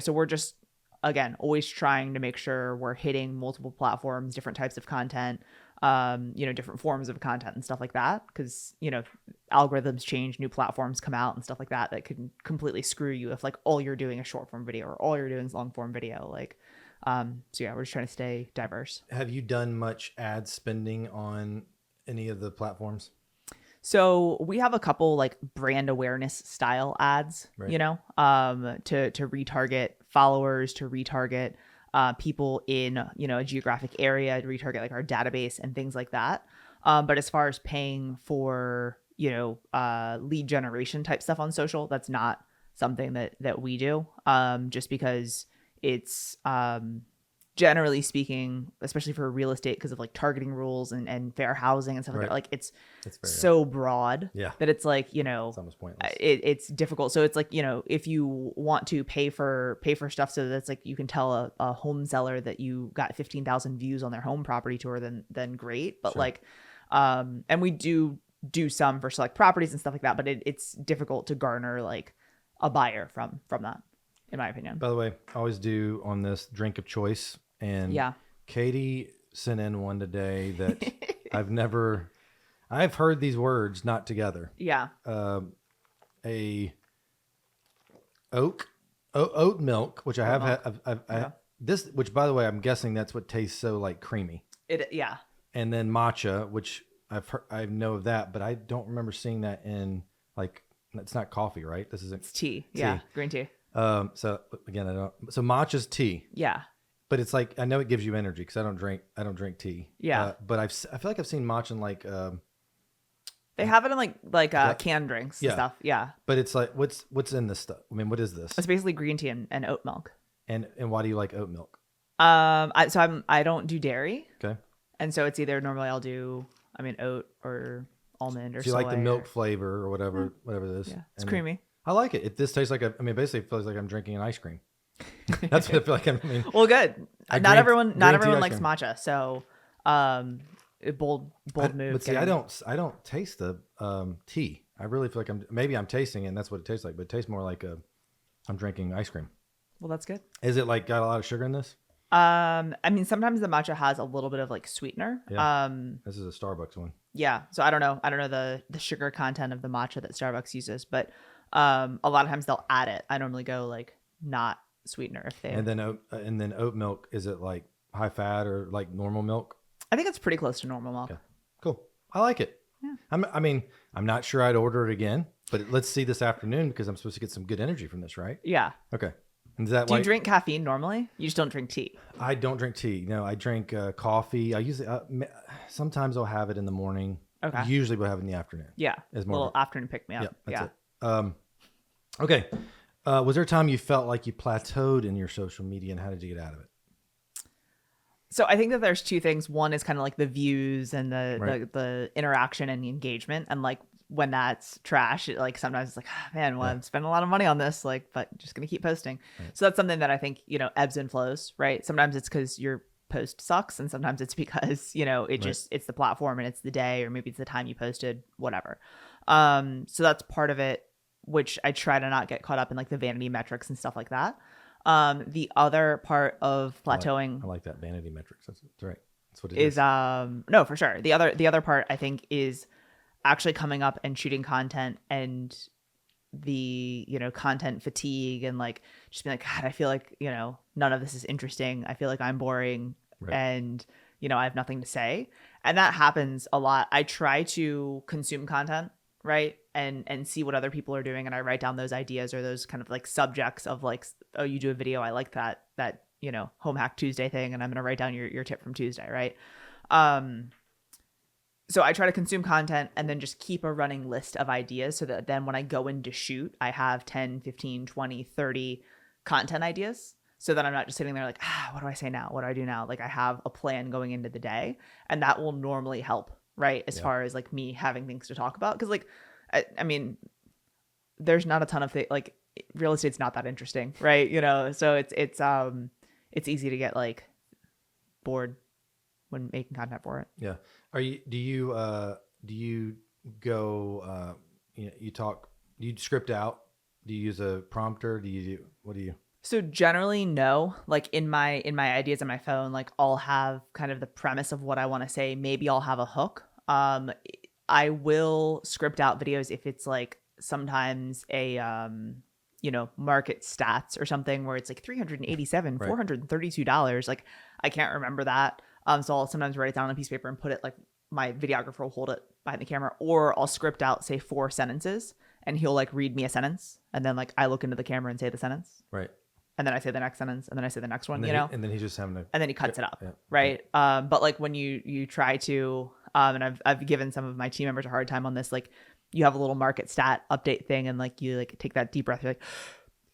Speaker 2: so we're just, again, always trying to make sure we're hitting multiple platforms, different types of content, different forms of content and stuff like that. Because, algorithms change, new platforms come out and stuff like that can completely screw you if like all you're doing is short form video or all you're doing is long form video. Like, so yeah, we're just trying to stay diverse.
Speaker 1: Have you done much ad spending on any of the platforms?
Speaker 2: So we have a couple like brand awareness style ads,
Speaker 1: Right.
Speaker 2: To retarget followers, to retarget people in, a geographic area, to retarget like our database and things like that. But as far as paying for, lead generation type stuff on social, that's not something that we do, just because it's generally speaking, especially for real estate, because of like targeting rules and fair housing and stuff like that, like it's so broad that it's like,
Speaker 1: it's almost pointless.
Speaker 2: It's difficult. So it's like, if you want to pay for stuff so that's like you can tell a home seller that you got 15,000 views on their home property tour, then great. But like, and we do some for select properties and stuff like that, but it's difficult to garner like a buyer from that, in my opinion.
Speaker 1: By the way, I always do on this drink of choice. And Katie sent in one today that I've heard these words not together.
Speaker 2: Yeah.
Speaker 1: A oat milk, which I have had. This, which by the way, I'm guessing that's what tastes so like creamy.
Speaker 2: Yeah.
Speaker 1: And then matcha, which I know of that, but I don't remember seeing that in like, it's not coffee, right?
Speaker 2: It's tea. Yeah. Green tea.
Speaker 1: So again, so matcha's tea.
Speaker 2: Yeah.
Speaker 1: But it's like, I know it gives you energy because I don't drink tea.
Speaker 2: Yeah.
Speaker 1: But I feel like I've seen matcha in like
Speaker 2: they have it in like canned drinks and stuff. Yeah.
Speaker 1: But it's like, what's in this stuff? I mean, what is this?
Speaker 2: It's basically green tea and oat milk.
Speaker 1: And why do you like oat milk?
Speaker 2: I don't do dairy.
Speaker 1: Okay.
Speaker 2: And so it's either normally I'll do oat or almond or
Speaker 1: so you like the
Speaker 2: soy
Speaker 1: milk flavor or whatever it is.
Speaker 2: Yeah. It's creamy.
Speaker 1: I like it. This tastes like basically it feels like I'm drinking an ice cream. That's what I feel like.
Speaker 2: Well, good. Not everyone likes
Speaker 1: cream.
Speaker 2: matcha, so bold move.
Speaker 1: But see, I don't taste the tea. I really feel like I'm tasting it, and that's what it tastes like. But it tastes more like I'm drinking ice cream.
Speaker 2: Well, that's good.
Speaker 1: Is it like got a lot of sugar in this?
Speaker 2: Sometimes the matcha has a little bit of like sweetener.
Speaker 1: Yeah. This is a Starbucks one.
Speaker 2: Yeah. So I don't know the sugar content of the matcha that Starbucks uses, but a lot of times they'll add it. I normally go like not sweetener if they.
Speaker 1: And then oat milk, is it like high fat or like normal milk?
Speaker 2: I think it's pretty close to normal milk.
Speaker 1: Okay. Cool. I like it.
Speaker 2: Yeah.
Speaker 1: I'm not sure I'd order it again. But let's see this afternoon because I'm supposed to get some good energy from this, right?
Speaker 2: Yeah.
Speaker 1: Okay. And is that
Speaker 2: Do
Speaker 1: why
Speaker 2: you drink caffeine normally? You just don't drink tea.
Speaker 1: I don't drink tea? No, I drink coffee. I usually sometimes I'll have it in the morning.
Speaker 2: Okay.
Speaker 1: Usually we'll have it in the afternoon.
Speaker 2: Yeah.
Speaker 1: As
Speaker 2: A
Speaker 1: more
Speaker 2: little afternoon pick me up.
Speaker 1: Yep, that's
Speaker 2: Yeah.
Speaker 1: it. Okay. Was there a time you felt like you plateaued in your social media, and how did you get out of it?
Speaker 2: So I think that there's two things. One is kind of like the views and
Speaker 1: Right.
Speaker 2: the interaction and the engagement. And like when that's trash, it, like sometimes it's like, "Ah, man, well, I'm spending a lot of money on this, like, but just gonna keep posting.
Speaker 1: Right.
Speaker 2: So that's something that I think, ebbs and flows, right? Sometimes it's because your post sucks, and sometimes it's because, it's the platform and it's the day, or maybe it's the time you posted, whatever. So that's part of it, which I try to not get caught up in like the vanity metrics and stuff like that. The other part of plateauing
Speaker 1: I like that vanity metrics. That's right. That's what it
Speaker 2: is
Speaker 1: is.
Speaker 2: no, for sure. The other part I think is actually coming up and shooting content, and the content fatigue, and like just being like, God, I feel like none of this is interesting. I feel like I'm boring.
Speaker 1: Right.
Speaker 2: And I have nothing to say, and that happens a lot. I try to consume content, right, and see what other people are doing, and I write down those ideas or those kind of like subjects of like, oh, you do a video, I like that home hack Tuesday thing, and I'm gonna write down your tip from Tuesday, right? So I try to consume content and then just keep a running list of ideas, so that then when I go in to shoot, I have 10, 15, 20, 30 content ideas, so that I'm not just sitting there like, what do I say now? What do I do now? Like, I have a plan going into the day, and that will normally help, right? As far as like me having things to talk about. Because like, I mean, there's not a ton of things, like real estate's not that interesting, right? So it's easy to get like bored when making content for it.
Speaker 1: Yeah. Do you go, do you script out? Do you use a prompter? What do you?
Speaker 2: So generally, no. Like in my ideas on my phone, like I'll have kind of the premise of what I want to say. Maybe I'll have a hook. I will script out videos if it's like sometimes a market stats or something where it's like 387,
Speaker 1: Right.
Speaker 2: $432. Like I can't remember that. So I'll sometimes write it down on a piece of paper and put it, like my videographer will hold it behind the camera, or I'll script out, say, 4 sentences, and he'll like read me a sentence, and then like I look into the camera and say the sentence,
Speaker 1: Right.
Speaker 2: and then I say the next sentence, and then I say the next one,
Speaker 1: And then he's just having to.
Speaker 2: and then he cuts it up,
Speaker 1: Yeah.
Speaker 2: right? But like when you try to, and I've given some of my team members a hard time on this, like you have a little market stat update thing, and like you like take that deep breath, you're like,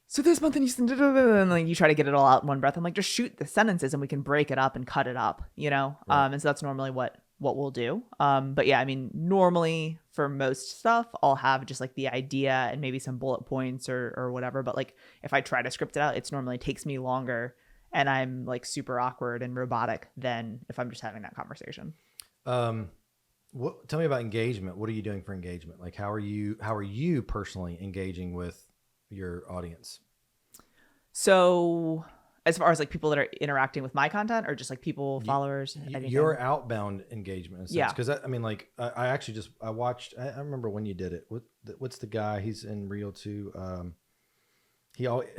Speaker 2: so this month, and like you try to get it all out in one breath. I'm like, just shoot the sentences and we can break it up and cut it up,
Speaker 1: Right.
Speaker 2: And so that's normally what we'll do. But yeah, I mean, normally for most stuff, I'll have just like the idea and maybe some bullet points or whatever. But like if I try to script it out, it's normally takes me longer, and I'm like super awkward and robotic than if I'm just having that conversation.
Speaker 1: Tell me about engagement. What are you doing for engagement? Like, how are you personally engaging with your audience?
Speaker 2: So as far as like people that are interacting with my content, or just like people, followers, anything?
Speaker 1: Your outbound engagement, in a sense.
Speaker 2: Yeah.
Speaker 1: Because I mean, like, I actually I watched. I remember when you did it. What's the guy? He's in Reel too. He always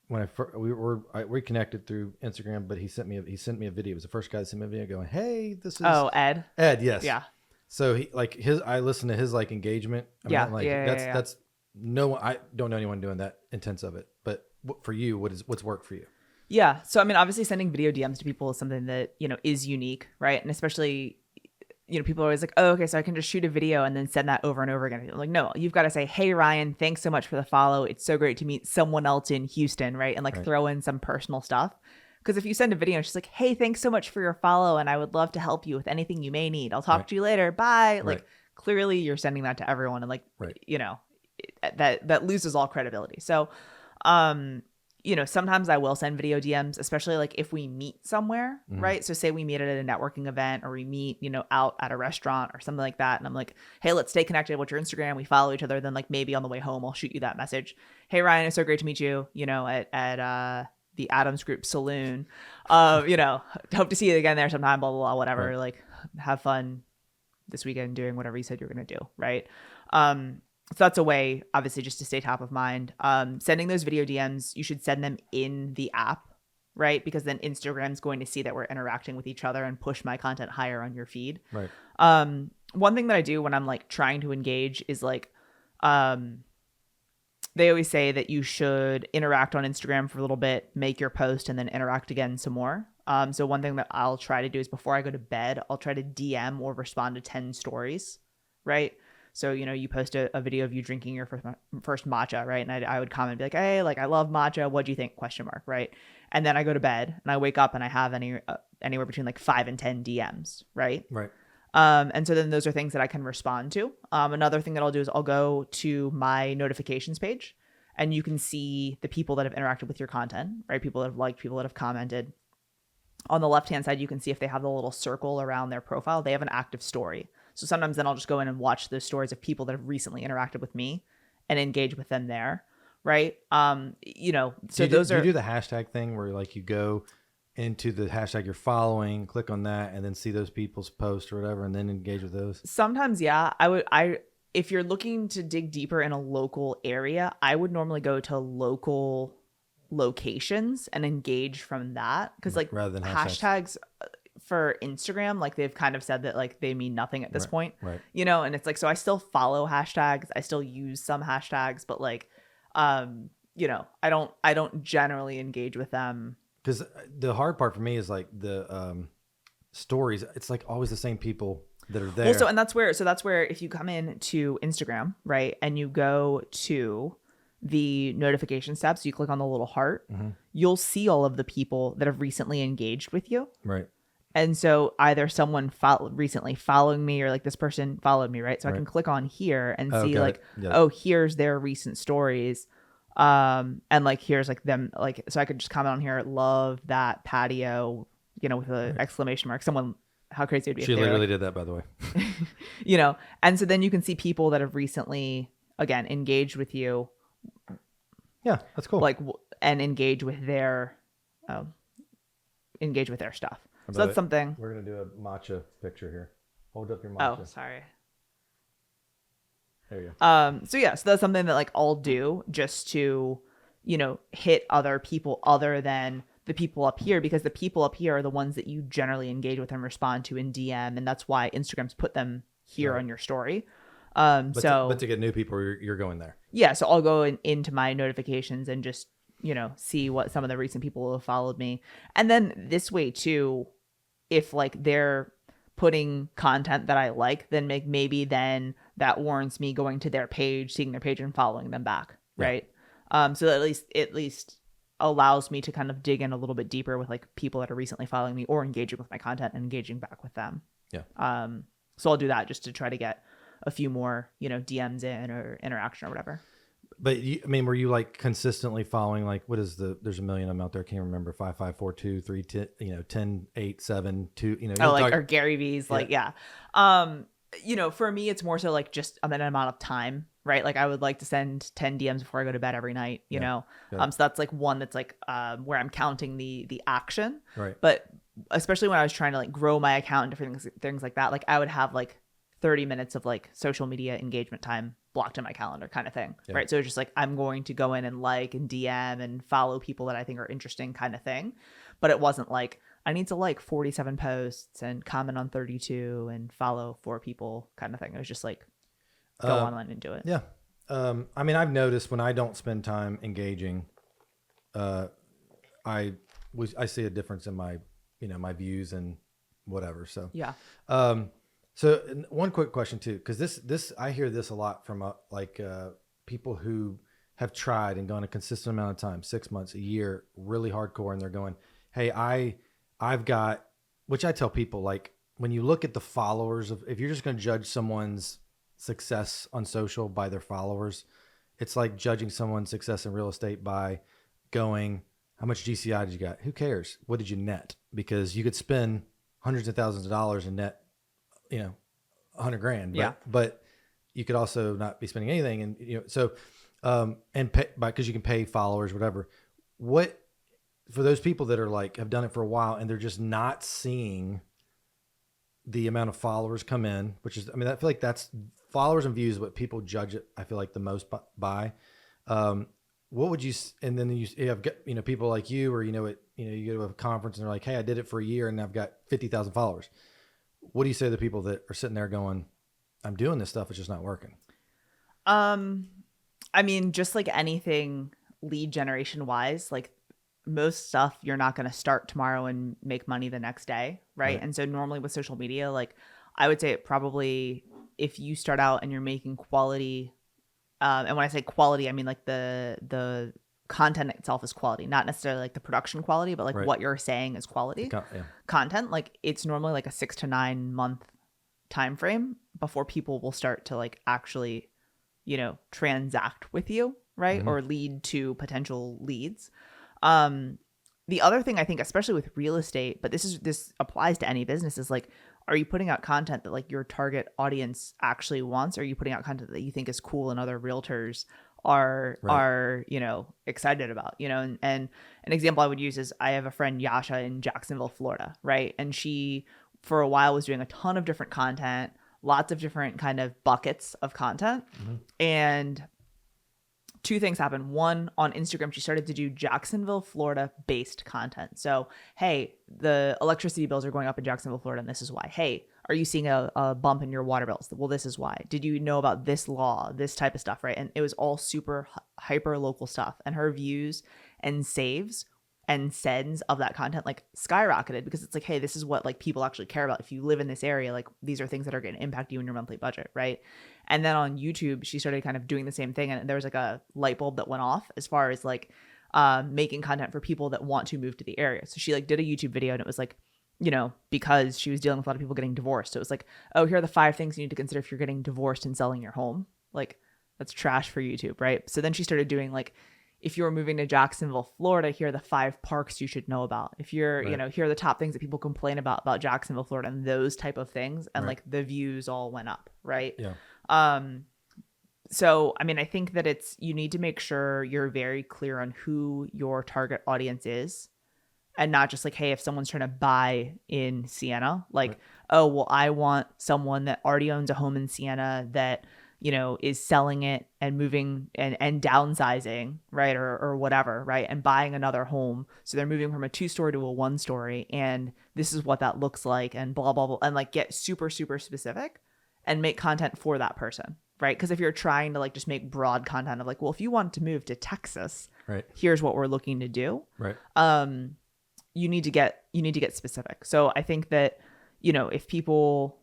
Speaker 1: we connected through Instagram, but he sent me a video. It was the first guy that sent me a video going, "Hey, this is
Speaker 2: Ed.
Speaker 1: Yes.
Speaker 2: Yeah.
Speaker 1: So I listened to his like engagement. That's no, I don't know anyone doing that intense of it. But for you, what's worked for you?
Speaker 2: Yeah. So, I mean, obviously sending video DMs to people is something that, is unique, right? And especially, people are always like, oh, okay, so I can just shoot a video and then send that over and over again. I'm like, no, you've got to say, hey, Ryan, thanks so much for the follow. It's so great to meet someone else in Houston, right? And like
Speaker 1: Right.
Speaker 2: throw in some personal stuff. Because if you send a video and she's like, hey, thanks so much for your follow, and I would love to help you with anything you may need. I'll talk
Speaker 1: Right.
Speaker 2: to you later. Bye.
Speaker 1: Right.
Speaker 2: Like, clearly you're sending that to everyone, and like,
Speaker 1: Right.
Speaker 2: that loses all credibility. So, sometimes I will send video DMs, especially like if we meet somewhere,
Speaker 1: Mhm.
Speaker 2: right? So say we meet at a networking event, or we meet, out at a restaurant or something like that. And I'm like, hey, let's stay connected. What's your Instagram? We follow each other. Then like maybe on the way home, I'll shoot you that message. Hey, Ryan, it's so great to meet you, at the Adams Group Saloon. Hope to see you again there sometime, blah, blah, blah, whatever.
Speaker 1: Right.
Speaker 2: Like have fun this weekend doing whatever you said you're going to do. Right. So that's a way, obviously, just to stay top of mind. Sending those video DMs, you should send them in the app, right? Because then Instagram's going to see that we're interacting with each other and push my content higher on your feed.
Speaker 1: Right.
Speaker 2: One thing that I do when I'm like trying to engage is like, They always say that you should interact on Instagram for a little bit, make your post, and then interact again some more. So one thing that I'll try to do is before I go to bed, I'll try to DM or respond to 10 stories, right? So, you post a video of you drinking your first matcha, right? And I would comment and be like, hey, like, I love matcha. What do you think? Question mark, right? And then I go to bed and I wake up and I have anywhere between like 5 and 10 DMs, right?
Speaker 1: Right.
Speaker 2: And so then those are things that I can respond to. Another thing that I'll do is I'll go to my notifications page and you can see the people that have interacted with your content, right? People that have liked, people that have commented. On the left-hand side, you can see if they have the little circle around their profile, they have an active story. So sometimes then I'll just go in and watch those stories of people that have recently interacted with me and engage with them there, right? So
Speaker 1: do you do the hashtag thing where like you go into the hashtag you're following, click on that, and then see those people's posts or whatever, and then engage with those?
Speaker 2: Sometimes, yeah. If you're looking to dig deeper in a local area, I would normally go to local locations and engage from that, because like
Speaker 1: rather than
Speaker 2: hashtags for Instagram, like they've kind of said that like they mean nothing at this point,
Speaker 1: right?
Speaker 2: And it's like, so I still follow hashtags, I still use some hashtags, but like, I don't generally engage with them.
Speaker 1: Because the hard part for me is like the stories. It's like always the same people that are there.
Speaker 2: Also, and that's where if you come in to Instagram, right, and you go to the notifications tab, so you click on the little heart, you'll see all of the people that have recently engaged with you.
Speaker 1: Right.
Speaker 2: And so either someone recently following me or like this person followed me, right? So I can click on here and see like, here's their recent stories. And like, here's like them, like, so I could just comment on here, love that patio, with an exclamation mark. Someone, how crazy it would be.
Speaker 1: She literally did that, by the way.
Speaker 2: And so then you can see people that have recently, again, engaged with you.
Speaker 1: Yeah, that's cool.
Speaker 2: Like, and engage with their stuff. So that's something.
Speaker 1: We're going to do a matcha picture here. Hold up your matcha.
Speaker 2: Oh, sorry.
Speaker 1: There you go.
Speaker 2: So that's something that like I'll do just to, hit other people other than the people up here, because the people up here are the ones that you generally engage with and respond to in DM. And that's why Instagram's put them here on your story. But
Speaker 1: to get new people, you're going there.
Speaker 2: Yeah. So I'll go into my notifications and just, see what some of the recent people have followed me. And then this way too, if like they're putting content that I like, then maybe then that warrants me going to their page, seeing their page and following them back. Yeah. Right. So that at least allows me to kind of dig in a little bit deeper with like people that are recently following me or engaging with my content and engaging back with them.
Speaker 1: Yeah.
Speaker 2: So I'll do that just to try to get a few more, DMs in or interaction or whatever.
Speaker 1: But were you like consistently following, like, there's a million of them out there. I can't remember 5, 5, 4, 2, 3, 10, 8, 7, 2,
Speaker 2: or Gary V's, like, yeah. For me, it's more so like just an amount of time, right? Like I would like to send 10 DMs before I go to bed every night, you know? So that's like one that's like, where I'm counting the action,
Speaker 1: right?
Speaker 2: But especially when I was trying to like grow my account and different things like that, like I would have like 30 minutes of like social media engagement time blocked in my calendar kind of thing. Right. So it's just like, I'm going to go in and like and DM and follow people that I think are interesting kind of thing. But it wasn't like, I need to like 47 posts and comment on 32 and follow 4 people kind of thing. It was just like, go online and do it.
Speaker 1: Yeah. I've noticed when I don't spend time engaging, I see a difference in my, my views and whatever. So,
Speaker 2: yeah.
Speaker 1: So one quick question too, because this I hear this a lot from people who have tried and gone a consistent amount of time, 6 months, a year, really hardcore, and they're going, hey, I've got, which I tell people, like, when you look at the followers if you're just going to judge someone's success on social by their followers, it's like judging someone's success in real estate by going, how much GCI did you got? Who cares? What did you net? Because you could spend hundreds of thousands of dollars and net, $100,000, but you could also not be spending anything. And, so, and pay, because you can pay followers, whatever. What, for those people that are like, have done it for a while and they're just not seeing the amount of followers come in, which is, I feel like that's followers and views, what people judge it, I feel like the most by, what would you, and then you have, people like you, or, you go to a conference and they're like, hey, I did it for a year and I've got 50,000 followers. What do you say to the people that are sitting there going, I'm doing this stuff, it's just not working?
Speaker 2: I mean, just like anything lead generation wise, like most stuff you're not going to start tomorrow and make money the next day, right?
Speaker 1: Right.
Speaker 2: And so normally with social media, like I would say it probably, if you start out and you're making quality, and when I say quality, I mean like the content itself is quality, not necessarily like the production quality, but like
Speaker 1: Right.
Speaker 2: what you're saying is quality
Speaker 1: Yeah.
Speaker 2: content. Like it's normally like a 6 to 9 month time frame before people will start to like actually, transact with you, right?
Speaker 1: Mhm.
Speaker 2: Or lead to potential leads. Um, the other thing I think, especially with real estate, but this applies to any business, is like, are you putting out content that like your target audience actually wants? Or are you putting out content that you think is cool and other realtors
Speaker 1: Right.
Speaker 2: are excited about? And an example I would use is I have a friend Yasha in Jacksonville, Florida, right? And she for a while was doing a ton of different content, lots of different kind of buckets of content, and two things happened. One, on Instagram, she started to do Jacksonville, Florida based content. So, hey, the electricity bills are going up in Jacksonville, Florida, and this is why. Hey, are you seeing a bump in your water bills? Well, this is why. Did you know about this law, this type of stuff, right? And it was all super hyper local stuff. And her views and saves and sends of that content like skyrocketed, because it's like, hey, this is what like people actually care about. If you live in this area, like these are things that are going to impact you in your monthly budget, right? And then on YouTube, she started kind of doing the same thing, and there was like a light bulb that went off as far as like making content for people that want to move to the area. So she like did a YouTube video, and it was like, because she was dealing with a lot of people getting divorced. So it was like, oh, here are the 5 things you need to consider if you're getting divorced and selling your home. Like that's trash for YouTube, right? So then she started doing like, if you're moving to Jacksonville, Florida, here are the 5 parks you should know about. If you're,
Speaker 1: Right.
Speaker 2: here are the top things that people complain about Jacksonville, Florida, and those type of things. And
Speaker 1: Right.
Speaker 2: like the views all went up, right?
Speaker 1: Yeah.
Speaker 2: So I mean, I think that you need to make sure you're very clear on who your target audience is, and not just like, hey, if someone's trying to buy in Siena, like,
Speaker 1: Right.
Speaker 2: oh, well, I want someone that already owns a home in Siena that, is selling it and moving and downsizing, right? Or whatever, right? And buying another home. So they're moving from a 2-story to a 1-story. And this is what that looks like, and blah, blah, blah. And like get super, super specific and make content for that person, right? Because if you're trying to like just make broad content of like, well, if you want to move to Texas,
Speaker 1: Right.
Speaker 2: here's what we're looking to do.
Speaker 1: Right.
Speaker 2: You need to get specific. So I think that, if people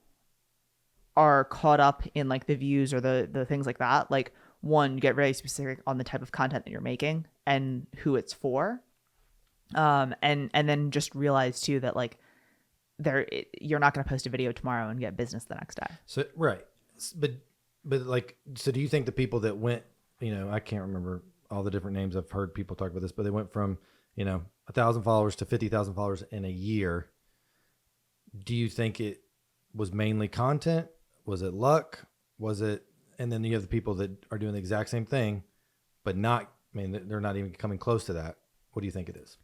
Speaker 2: are caught up in like the views or the things like that, like, one, get very specific on the type of content that you're making and who it's for. And then just realize too that like you're not going to post a video tomorrow and get business the next day.
Speaker 1: So right, but like, so do you think the people that went, I can't remember all the different names. I've heard people talk about this, but they went from 1,000 followers to 50,000 followers in a year. Do you think it was mainly content? Was it luck? Was it? And then you have the people that are doing the exact same thing, but not. I mean, they're not even coming close to that. What do you think it is?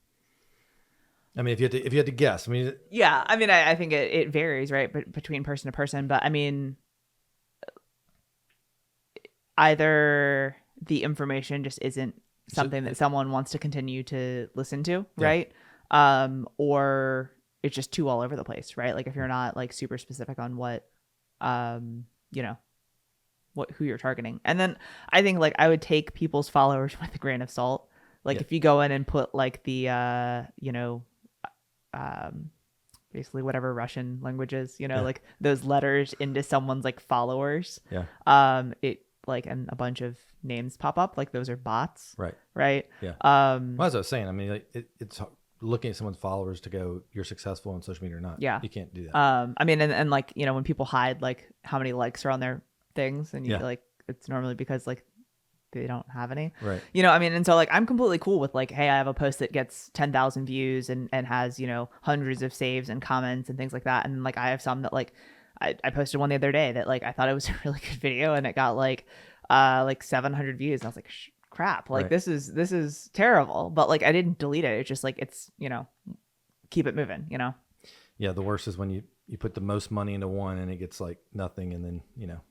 Speaker 1: I mean, if you had to guess, I mean,
Speaker 2: Yeah, I mean, I think it varies, right, but between person to person. But I mean, either the information just isn't something that someone wants to continue to listen to, right? Or it's just too all over the place, right? Like if you're not like super specific on what, who you're targeting. And then I think like I would take people's followers with a grain of salt. Like if you go in and put like the, basically whatever Russian language is, like those letters into someone's like followers. It like, and a bunch of names pop up, like those are bots. Right.
Speaker 1: Yeah. Well, as I was saying, I mean, like, it's looking at someone's followers to go, you're successful on social media or not.
Speaker 2: Yeah.
Speaker 1: You can't do that.
Speaker 2: I mean, and like, when people hide like how many likes are on their things, and you like, it's normally because like they don't have any.
Speaker 1: Right.
Speaker 2: I mean, and so like I'm completely cool with like, hey, I have a post that gets 10,000 views and has, hundreds of saves and comments and things like that. And like I have some that like I posted one the other day that like I thought it was a really good video, and it got like 700 views. And I was like, crap, like this is terrible. But like I didn't delete it. It's just like, it's, keep it moving,
Speaker 1: Yeah. The worst is when you put the most money into one and it gets like nothing. And then,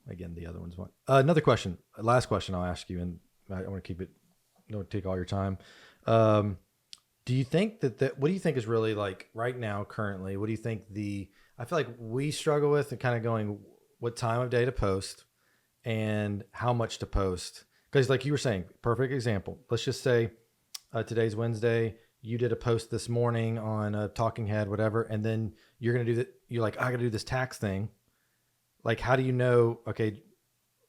Speaker 1: again, the other one's one. Another question, last question I'll ask you, and I want to keep it, don't take all your time. Do you think what do you think is really like right now, currently, what do you think I feel like we struggle with and kind of going what time of day to post, and how much to post. Because like you were saying, perfect example. Let's just say today's Wednesday. You did a post this morning on a Talking Head, whatever, and then you're going to do that. You're like, I got to do this tax thing. Like, how do you know, okay,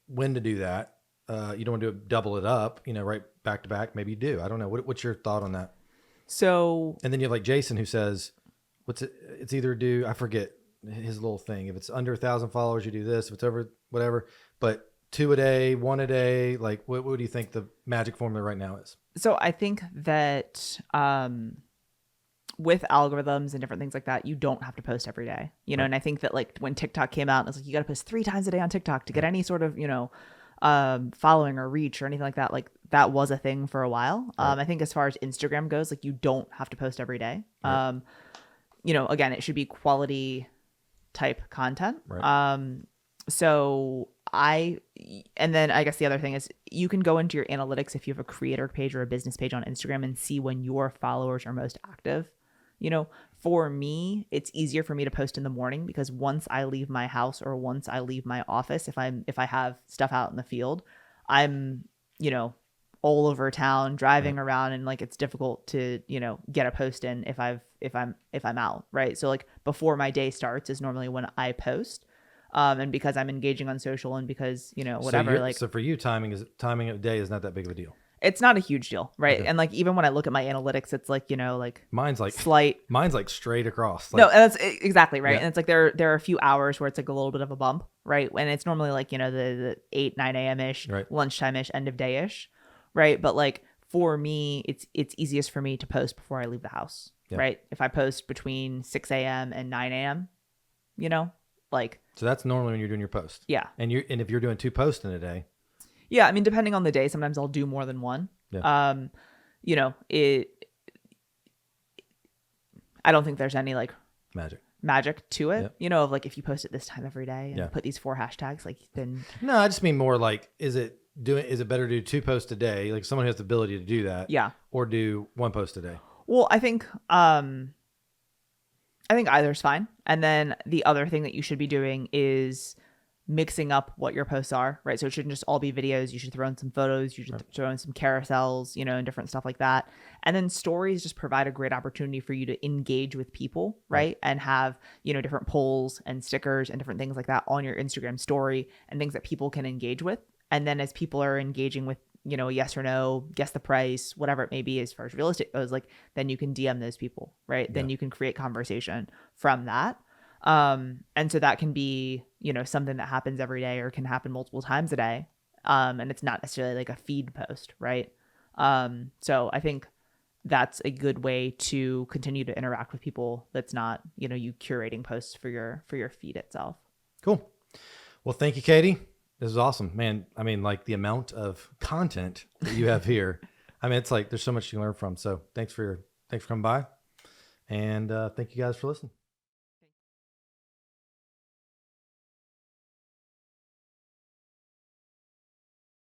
Speaker 1: when to do that? You don't want to double it up, right back to back. Maybe you do. I don't know. What's your thought on that?
Speaker 2: So,
Speaker 1: And then you have like Jason who says, it's either do, I forget his little thing. If it's under 1,000 followers, you do this. If it's over whatever, but 2 a day, 1 a day, like what do you think the magic formula right now is?
Speaker 2: so I think that with algorithms and different things like that, you don't have to post every day,
Speaker 1: Right.
Speaker 2: and I think that like when TikTok came out, it's like you got to post 3 times a day on TikTok to get any sort of, following or reach or anything like that. Like that was a thing for a while.
Speaker 1: Right.
Speaker 2: I think as far as Instagram goes, like you don't have to post every day.
Speaker 1: Right.
Speaker 2: Again, it should be quality type content.
Speaker 1: Right.
Speaker 2: So and then I guess the other thing is you can go into your analytics if you have a creator page or a business page on Instagram and see when your followers are most active. For me, it's easier for me to post in the morning because once I leave my house or once I leave my office, if I have stuff out in the field, I'm, all over town driving around, and like it's difficult to, get a post in if I'm out, right? So like before my day starts is normally when I post. And because I'm engaging on social and because, whatever,
Speaker 1: So for you, timing of day is not that big of a deal.
Speaker 2: it's not a huge deal, right?
Speaker 1: Okay.
Speaker 2: And like even when I look at my analytics, it's like,
Speaker 1: Mine's like
Speaker 2: slight.
Speaker 1: straight across.
Speaker 2: No, and that's exactly right.
Speaker 1: Yeah.
Speaker 2: And it's like there are a few hours where it's like a little bit of a bump, right? And it's normally like, the 8, 9 a.m. ish,
Speaker 1: Right.
Speaker 2: lunchtime ish, end of day ish, right? But like for me, it's easiest for me to post before I leave the house,
Speaker 1: Yeah.
Speaker 2: right? If I post between 6 a.m. and 9 a.m., like,
Speaker 1: So that's normally when you're doing your post.
Speaker 2: yeah.
Speaker 1: And if you're doing 2 posts in a day.
Speaker 2: Yeah, I mean, depending on the day, sometimes I'll do more than one.
Speaker 1: Yeah.
Speaker 2: I don't think there's any like
Speaker 1: Magic
Speaker 2: to it,
Speaker 1: Yep.
Speaker 2: of like if you post it this time every day and
Speaker 1: Yeah.
Speaker 2: put these 4 hashtags, like then
Speaker 1: No, I just mean more like, is it better to do 2 posts a day? Like someone who has the ability to do that.
Speaker 2: yeah.
Speaker 1: Or do 1 post a day.
Speaker 2: Well, I think either's fine. And then the other thing that you should be doing is mixing up what your posts are, right? So it shouldn't just all be videos. You should throw in some photos. You should throw in some carousels, and different stuff like that. And then stories just provide a great opportunity for you to engage with people, right? And have, different polls and stickers and different things like that on your Instagram story and things that people can engage with. And then as people are engaging with, a yes or no, guess the price, whatever it may be as far as real estate goes, like then you can DM those people, right? Then you can create conversation from that. And so that can be, something that happens every day or can happen multiple times a day. And it's not necessarily like a feed post, right? So I think that's a good way to continue to interact with people. That's not, you curating posts for your feed itself.
Speaker 1: Cool. Well, thank you, Katie. This is awesome, man. I mean, like the amount of content that you have here. I mean, it's like, there's so much you can learn from. So thanks for coming by, and thank you guys for listening.